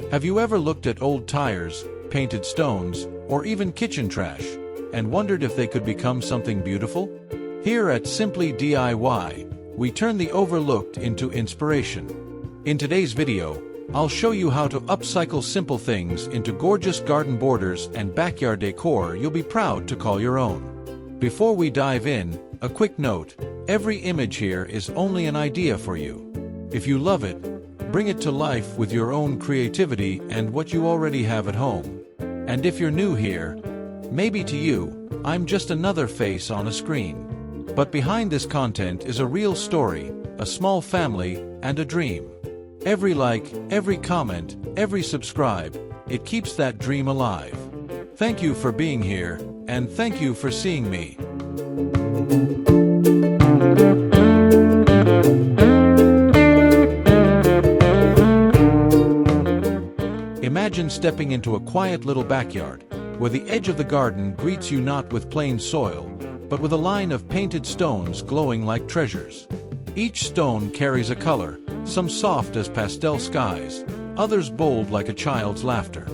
Have you ever looked at old tires, painted stones, or even kitchen trash, and wondered if they could become something beautiful? Here at Simply DIY, we turn the overlooked into inspiration. In today's video, I'll show you how to upcycle simple things into gorgeous garden borders and backyard decor you'll be proud to call your own. Before we dive in, a quick note: every image here is only an idea for you. If you love it, bring it to life with your own creativity and what you already have at home. And if you're new here, maybe to you, I'm just another face on a screen. But behind this content is a real story, a small family, and a dream. Every like, every comment, every subscribe, it keeps that dream alive. Thank you for being here, and thank you for seeing me. Imagine stepping into a quiet little backyard, where the edge of the garden greets you not with plain soil, but with a line of painted stones glowing like treasures. Each stone carries a color, some soft as pastel skies, others bold like a child's laughter.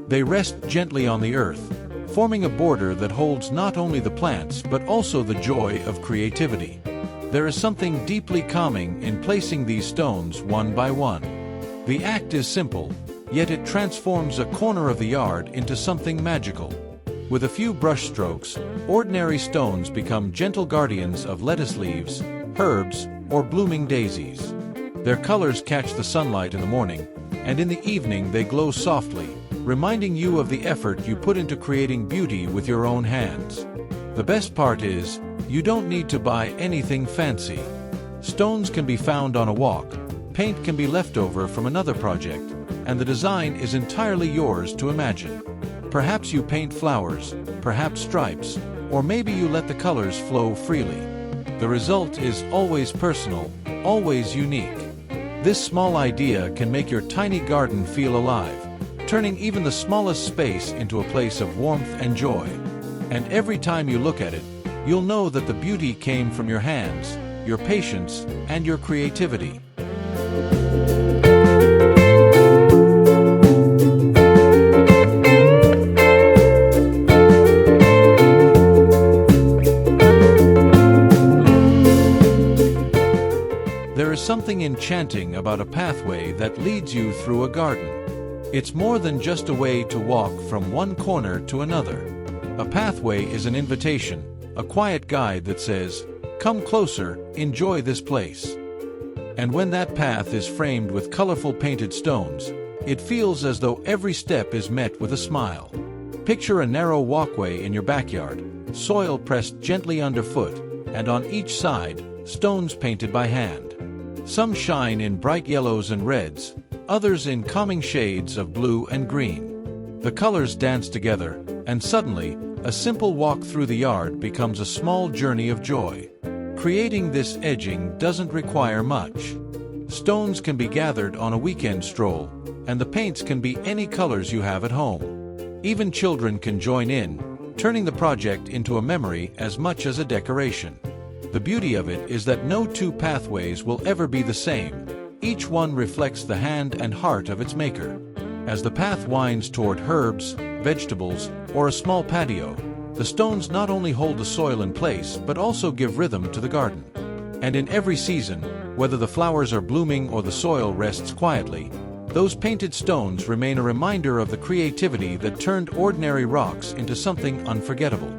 They rest gently on the earth, forming a border that holds not only the plants but also the joy of creativity. There is something deeply calming in placing these stones one by one. The act is simple, yet it transforms a corner of the yard into something magical. With a few brush strokes, ordinary stones become gentle guardians of lettuce leaves, herbs, or blooming daisies. Their colors catch the sunlight in the morning, and in the evening they glow softly, reminding you of the effort you put into creating beauty with your own hands. The best part is, you don't need to buy anything fancy. Stones can be found on a walk, paint can be left over from another project, and the design is entirely yours to imagine. Perhaps you paint flowers, perhaps stripes, or maybe you let the colors flow freely. The result is always personal, always unique. This small idea can make your tiny garden feel alive, turning even the smallest space into a place of warmth and joy. And every time you look at it, you'll know that the beauty came from your hands, your patience, and your creativity. There is something enchanting about a pathway that leads you through a garden. It's more than just a way to walk from one corner to another. A pathway is an invitation, a quiet guide that says, "Come closer, enjoy this place." And when that path is framed with colorful painted stones, it feels as though every step is met with a smile. Picture a narrow walkway in your backyard, soil pressed gently underfoot, and on each side, stones painted by hand. Some shine in bright yellows and reds, others in calming shades of blue and green. The colors dance together, and suddenly, a simple walk through the yard becomes a small journey of joy. Creating this edging doesn't require much. Stones can be gathered on a weekend stroll, and the paints can be any colors you have at home. Even children can join in, turning the project into a memory as much as a decoration. The beauty of it is that no two pathways will ever be the same. Each one reflects the hand and heart of its maker. As the path winds toward herbs, vegetables, or a small patio, the stones not only hold the soil in place but also give rhythm to the garden. And in every season, whether the flowers are blooming or the soil rests quietly, those painted stones remain a reminder of the creativity that turned ordinary rocks into something unforgettable.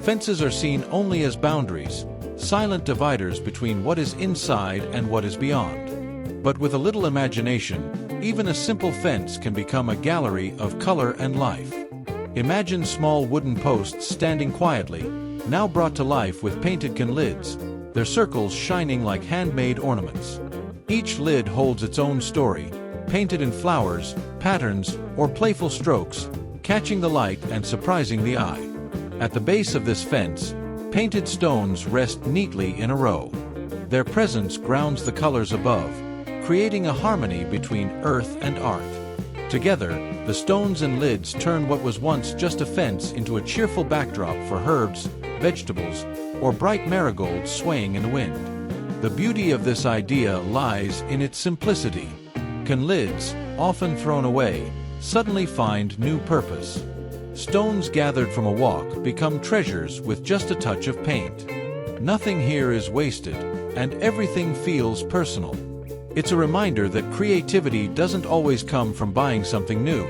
Fences are seen only as boundaries, silent dividers between what is inside and what is beyond. But with a little imagination, even a simple fence can become a gallery of color and life. Imagine small wooden posts standing quietly, now brought to life with painted can lids, their circles shining like handmade ornaments. Each lid holds its own story, painted in flowers, patterns, or playful strokes, catching the light and surprising the eye. At the base of this fence, painted stones rest neatly in a row. Their presence grounds the colors above, creating a harmony between earth and art. Together, the stones and lids turn what was once just a fence into a cheerful backdrop for herbs, vegetables, or bright marigolds swaying in the wind. The beauty of this idea lies in its simplicity. Can lids, often thrown away, suddenly find new purpose? Stones gathered from a walk become treasures with just a touch of paint. Nothing here is wasted, and everything feels personal. It's a reminder that creativity doesn't always come from buying something new.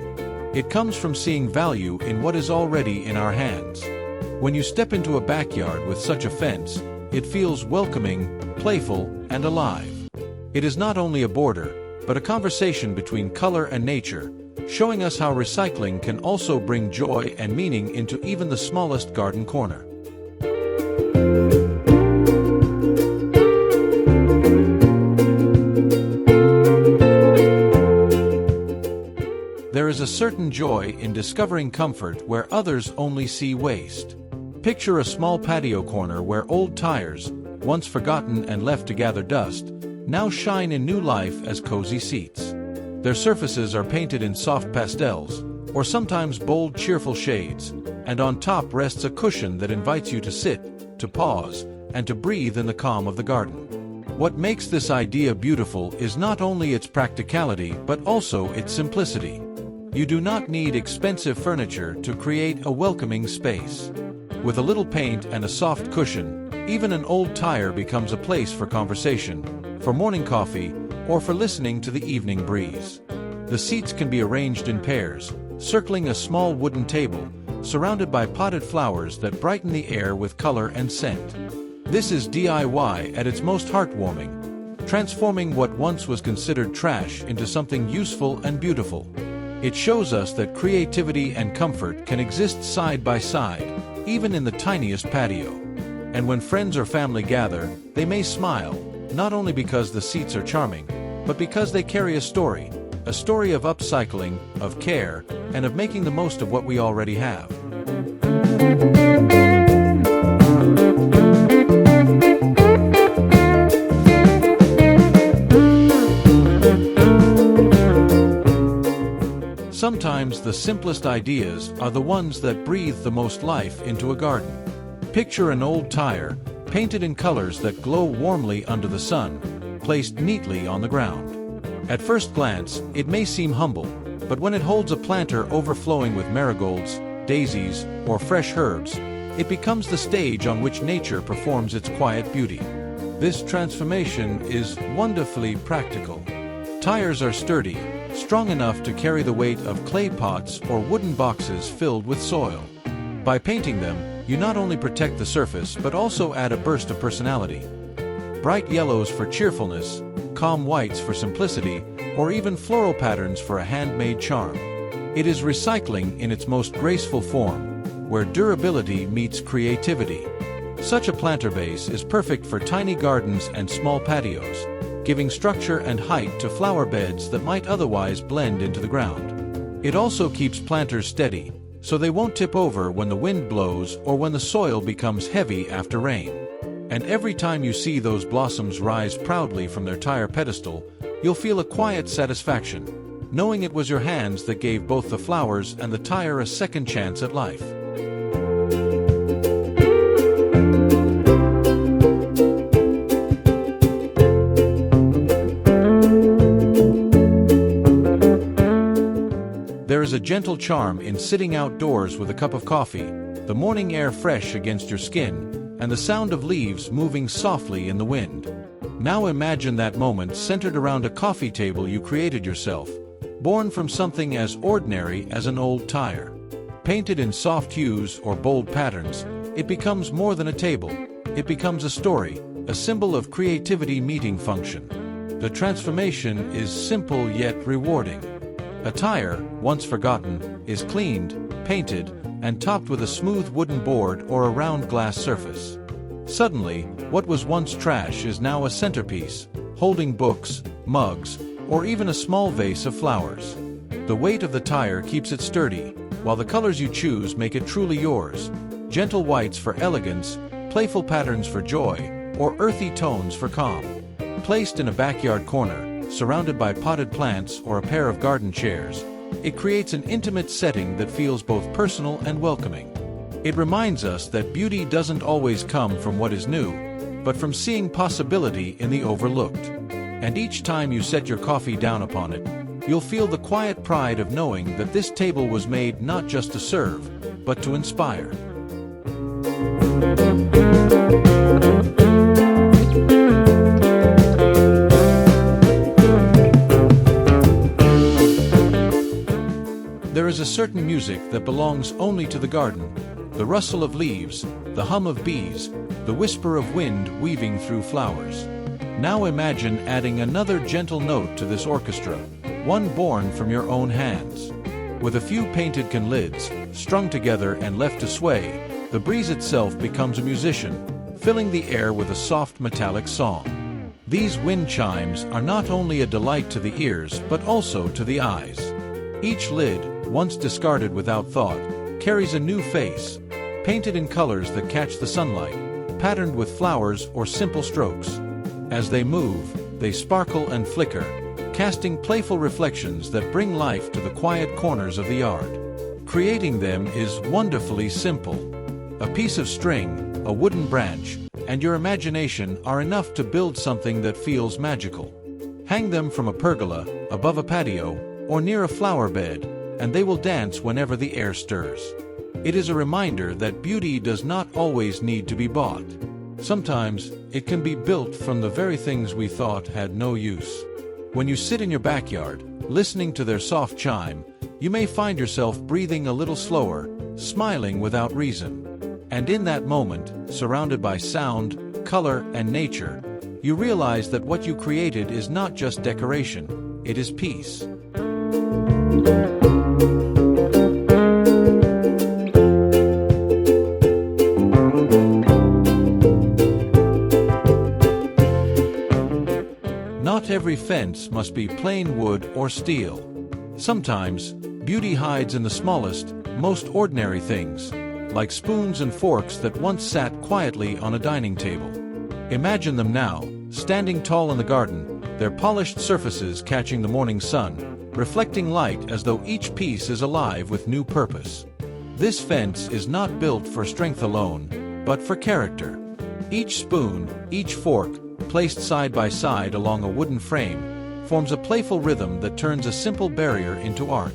It comes from seeing value in what is already in our hands. When you step into a backyard with such a fence, it feels welcoming, playful, and alive. It is not only a border, but a conversation between color and nature, showing us how recycling can also bring joy and meaning into even the smallest garden corner. There is a certain joy in discovering comfort where others only see waste. Picture a small patio corner where old tires, once forgotten and left to gather dust, now shine in new life as cozy seats. Their surfaces are painted in soft pastels, or sometimes bold, cheerful shades, and on top rests a cushion that invites you to sit, to pause, and to breathe in the calm of the garden. What makes this idea beautiful is not only its practicality but also its simplicity. You do not need expensive furniture to create a welcoming space. With a little paint and a soft cushion, even an old tire becomes a place for conversation, for morning coffee, or for listening to the evening breeze. The seats can be arranged in pairs, circling a small wooden table, surrounded by potted flowers that brighten the air with color and scent. This is DIY at its most heartwarming, transforming what once was considered trash into something useful and beautiful. It shows us that creativity and comfort can exist side by side, even in the tiniest patio. And when friends or family gather, they may smile, not only because the seats are charming, but because they carry a story of upcycling, of care, and of making the most of what we already have. Sometimes the simplest ideas are the ones that breathe the most life into a garden. Picture an old tire, painted in colors that glow warmly under the sun, placed neatly on the ground. At first glance, it may seem humble, but when it holds a planter overflowing with marigolds, daisies, or fresh herbs, it becomes the stage on which nature performs its quiet beauty. This transformation is wonderfully practical. Tires are sturdy, strong enough to carry the weight of clay pots or wooden boxes filled with soil. By painting them, you not only protect the surface but also add a burst of personality. Bright yellows for cheerfulness, calm whites for simplicity, or even floral patterns for a handmade charm. It is recycling in its most graceful form, where durability meets creativity. Such a planter base is perfect for tiny gardens and small patios, giving structure and height to flower beds that might otherwise blend into the ground. It also keeps planters steady, so they won't tip over when the wind blows or when the soil becomes heavy after rain. And every time you see those blossoms rise proudly from their tire pedestal, you'll feel a quiet satisfaction, knowing it was your hands that gave both the flowers and the tire a second chance at life. There is a gentle charm in sitting outdoors with a cup of coffee, the morning air fresh against your skin, and the sound of leaves moving softly in the wind. Now imagine that moment centered around a coffee table you created yourself, born from something as ordinary as an old tire. Painted in soft hues or bold patterns, it becomes more than a table. It becomes a story, a symbol of creativity meeting function. The transformation is simple yet rewarding. A tire, once forgotten, is cleaned, painted, and topped with a smooth wooden board or a round glass surface. Suddenly, what was once trash is now a centerpiece, holding books, mugs, or even a small vase of flowers. The weight of the tire keeps it sturdy, while the colors you choose make it truly yours. Gentle whites for elegance, playful patterns for joy, or earthy tones for calm. Placed in a backyard corner, surrounded by potted plants or a pair of garden chairs, it creates an intimate setting that feels both personal and welcoming. It reminds us that beauty doesn't always come from what is new, but from seeing possibility in the overlooked. And each time you set your coffee down upon it, you'll feel the quiet pride of knowing that this table was made not just to serve, but to inspire. There is a certain music that belongs only to the garden, the rustle of leaves, the hum of bees, the whisper of wind weaving through flowers. Now imagine adding another gentle note to this orchestra, one born from your own hands. With a few painted can lids, strung together and left to sway, the breeze itself becomes a musician, filling the air with a soft metallic song. These wind chimes are not only a delight to the ears but also to the eyes. Each lid, once discarded without thought, carries a new face, painted in colors that catch the sunlight, patterned with flowers or simple strokes. As they move, they sparkle and flicker, casting playful reflections that bring life to the quiet corners of the yard. Creating them is wonderfully simple. A piece of string, a wooden branch, and your imagination are enough to build something that feels magical. Hang them from a pergola, above a patio, or near a flower bed, and they will dance whenever the air stirs. It is a reminder that beauty does not always need to be bought. Sometimes, it can be built from the very things we thought had no use. When you sit in your backyard, listening to their soft chime, you may find yourself breathing a little slower, smiling without reason. And in that moment, surrounded by sound, color, and nature, you realize that what you created is not just decoration, it is peace. Not every fence must be plain wood or steel. Sometimes, beauty hides in the smallest, most ordinary things, like spoons and forks that once sat quietly on a dining table. Imagine them now, standing tall in the garden, their polished surfaces catching the morning sun, reflecting light as though each piece is alive with new purpose. This fence is not built for strength alone, but for character. Each spoon, each fork, placed side by side along a wooden frame, forms a playful rhythm that turns a simple barrier into art.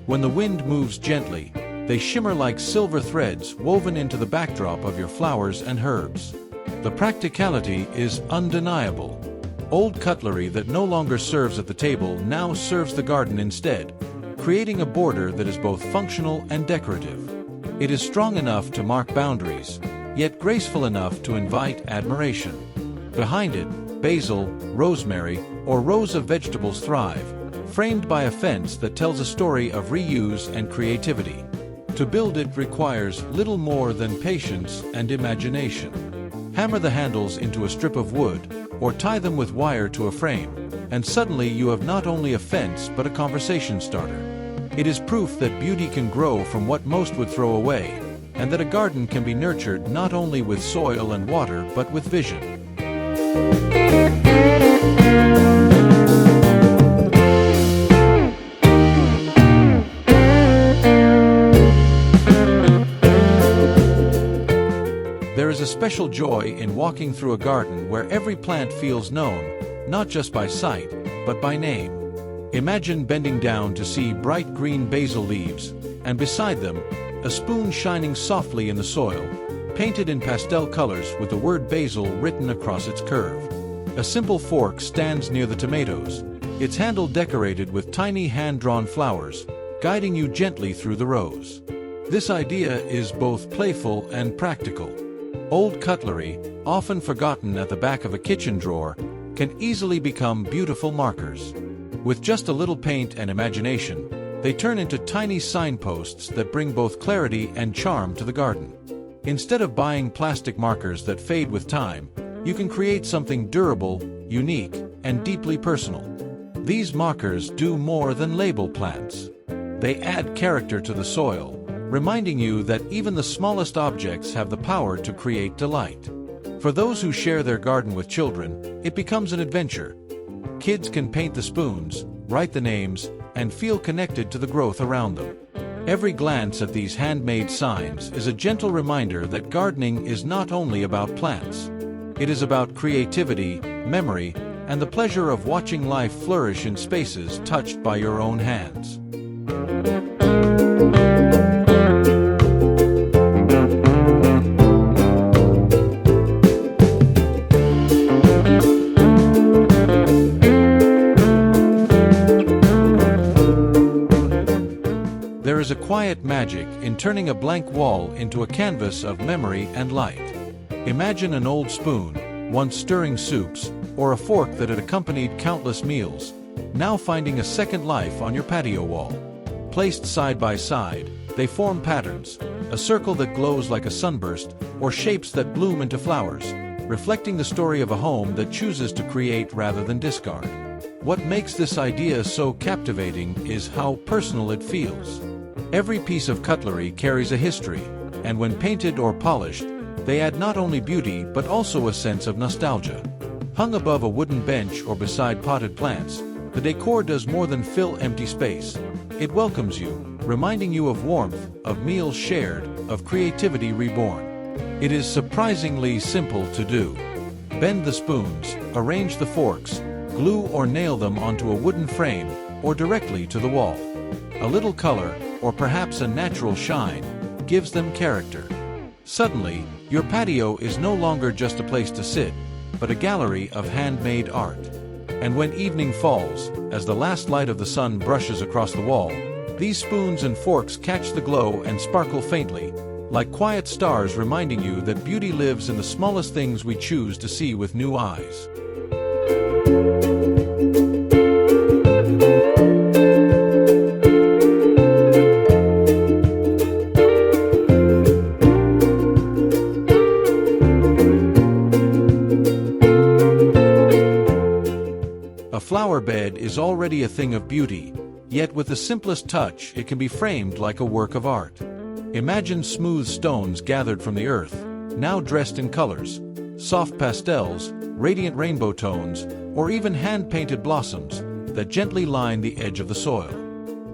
When the wind moves gently, they shimmer like silver threads woven into the backdrop of your flowers and herbs. The practicality is undeniable. Old cutlery that no longer serves at the table now serves the garden instead, creating a border that is both functional and decorative. It is strong enough to mark boundaries, yet graceful enough to invite admiration. Behind it, basil, rosemary, or rows of vegetables thrive, framed by a fence that tells a story of reuse and creativity. To build it requires little more than patience and imagination. Hammer the handles into a strip of wood, or tie them with wire to a frame, and suddenly you have not only a fence but a conversation starter. It is proof that beauty can grow from what most would throw away, and that a garden can be nurtured not only with soil and water but with vision. There is a special joy in walking through a garden where every plant feels known, not just by sight, but by name. Imagine bending down to see bright green basil leaves, and beside them, a spoon shining softly in the soil, painted in pastel colors with the word basil written across its curve. A simple fork stands near the tomatoes, its handle decorated with tiny hand-drawn flowers, guiding you gently through the rows. This idea is both playful and practical. Old cutlery, often forgotten at the back of a kitchen drawer, can easily become beautiful markers. With just a little paint and imagination, they turn into tiny signposts that bring both clarity and charm to the garden. Instead of buying plastic markers that fade with time, you can create something durable, unique, and deeply personal. These markers do more than label plants. They add character to the soil, reminding you that even the smallest objects have the power to create delight. For those who share their garden with children, it becomes an adventure. Kids can paint the spoons, write the names, and feel connected to the growth around them. Every glance at these handmade signs is a gentle reminder that gardening is not only about plants. It is about creativity, memory, and the pleasure of watching life flourish in spaces touched by your own hands. There is a quiet magic in turning a blank wall into a canvas of memory and light. Imagine an old spoon, once stirring soups, or a fork that had accompanied countless meals, now finding a second life on your patio wall. Placed side by side, they form patterns, a circle that glows like a sunburst, or shapes that bloom into flowers, reflecting the story of a home that chooses to create rather than discard. What makes this idea so captivating is how personal it feels. Every piece of cutlery carries a history, and when painted or polished, they add not only beauty but also a sense of nostalgia. Hung above a wooden bench or beside potted plants, the decor does more than fill empty space. It welcomes you, reminding you of warmth, of meals shared, of creativity reborn. It is surprisingly simple to do. Bend the spoons, arrange the forks, glue or nail them onto a wooden frame or directly to the wall. A little color, or perhaps a natural shine, gives them character. Suddenly, your patio is no longer just a place to sit, but a gallery of handmade art. And when evening falls, as the last light of the sun brushes across the wall, these spoons and forks catch the glow and sparkle faintly, like quiet stars reminding you that beauty lives in the smallest things we choose to see with new eyes. A flower bed is already a thing of beauty, yet with the simplest touch it can be framed like a work of art. Imagine smooth stones gathered from the earth, now dressed in colors, soft pastels, radiant rainbow tones, or even hand-painted blossoms that gently line the edge of the soil.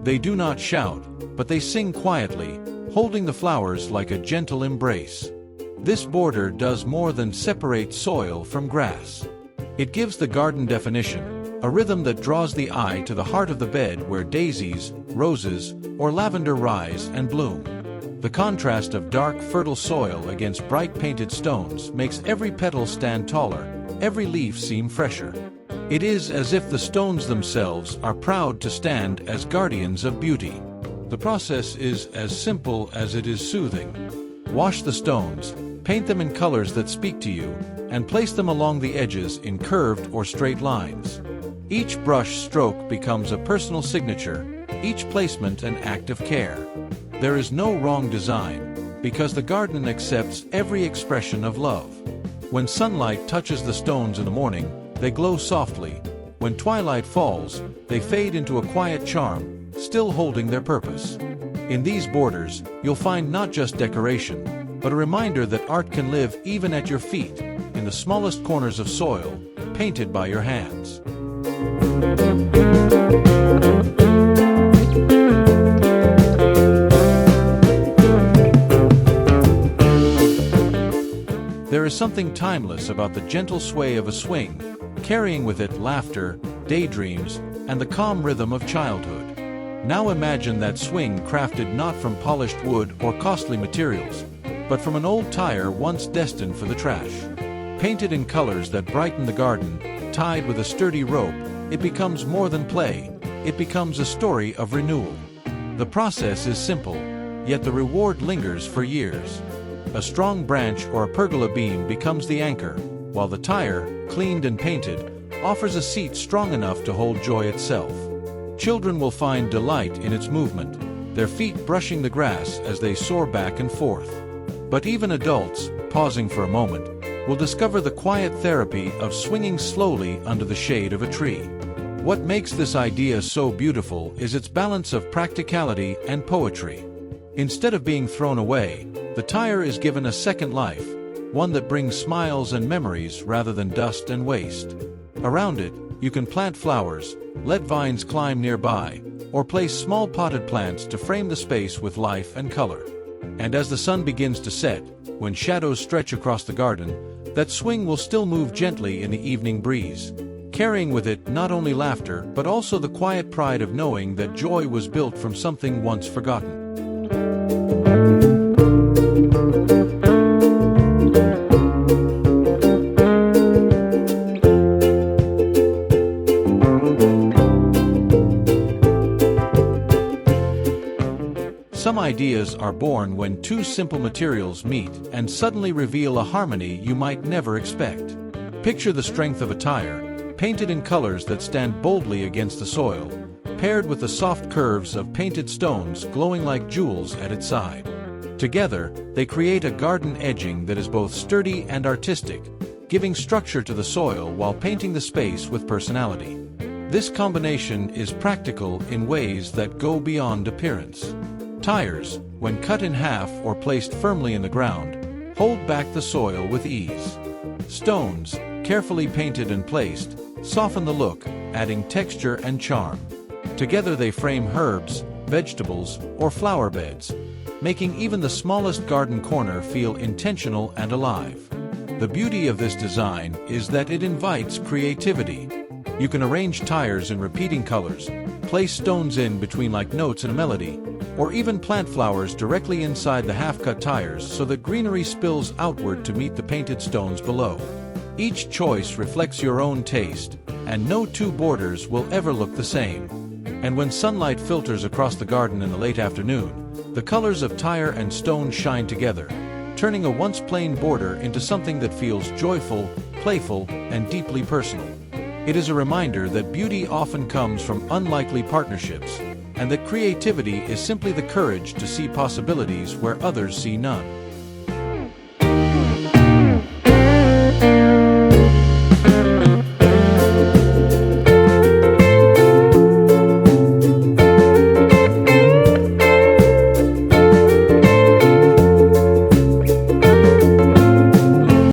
They do not shout, but they sing quietly, holding the flowers like a gentle embrace. This border does more than separate soil from grass. It gives the garden definition, a rhythm that draws the eye to the heart of the bed where daisies, roses, or lavender rise and bloom. The contrast of dark, fertile soil against bright painted stones makes every petal stand taller, every leaf seem fresher. It is as if the stones themselves are proud to stand as guardians of beauty. The process is as simple as it is soothing. Wash the stones, paint them in colors that speak to you, and place them along the edges in curved or straight lines. Each brush stroke becomes a personal signature, each placement an act of care. There is no wrong design, because the garden accepts every expression of love. When sunlight touches the stones in the morning, they glow softly. When twilight falls, they fade into a quiet charm, still holding their purpose. In these borders, you'll find not just decoration, but a reminder that art can live even at your feet, in the smallest corners of soil, painted by your hands. There is something timeless about the gentle sway of a swing, carrying with it laughter, daydreams, and the calm rhythm of childhood. Now imagine that swing crafted not from polished wood or costly materials, but from an old tire once destined for the trash. Painted in colors that brighten the garden, tied with a sturdy rope, it becomes more than play, it becomes a story of renewal. The process is simple, yet the reward lingers for years. A strong branch or a pergola beam becomes the anchor, while the tire, cleaned and painted, offers a seat strong enough to hold joy itself. Children will find delight in its movement, their feet brushing the grass as they soar back and forth. But even adults, pausing for a moment, will discover the quiet therapy of swinging slowly under the shade of a tree. What makes this idea so beautiful is its balance of practicality and poetry. Instead of being thrown away, the tire is given a second life, one that brings smiles and memories rather than dust and waste. Around it, You can plant flowers, let vines climb nearby, or place small potted plants to frame the space with life and color. And as the sun begins to set, when shadows stretch across the garden, that swing will still move gently in the evening breeze, carrying with it not only laughter but also the quiet pride of knowing that joy was built from something once forgotten. Some ideas are born when two simple materials meet and suddenly reveal a harmony you might never expect. Picture the strength of a tire, painted in colors that stand boldly against the soil, paired with the soft curves of painted stones glowing like jewels at its side. Together, they create a garden edging that is both sturdy and artistic, giving structure to the soil while painting the space with personality. This combination is practical in ways that go beyond appearance. Tires, when cut in half or placed firmly in the ground, hold back the soil with ease. Stones, carefully painted and placed, soften the look, adding texture and charm. Together they frame herbs, vegetables, or flower beds, making even the smallest garden corner feel intentional and alive. The beauty of this design is that it invites creativity. You can arrange tires in repeating colors, place stones in between like notes in a melody, or even plant flowers directly inside the half-cut tires so that greenery spills outward to meet the painted stones below. Each choice reflects your own taste, and no two borders will ever look the same. And when sunlight filters across the garden in the late afternoon, the colors of tire and stone shine together, turning a once plain border into something that feels joyful, playful, and deeply personal. It is a reminder that beauty often comes from unlikely partnerships, and that creativity is simply the courage to see possibilities where others see none.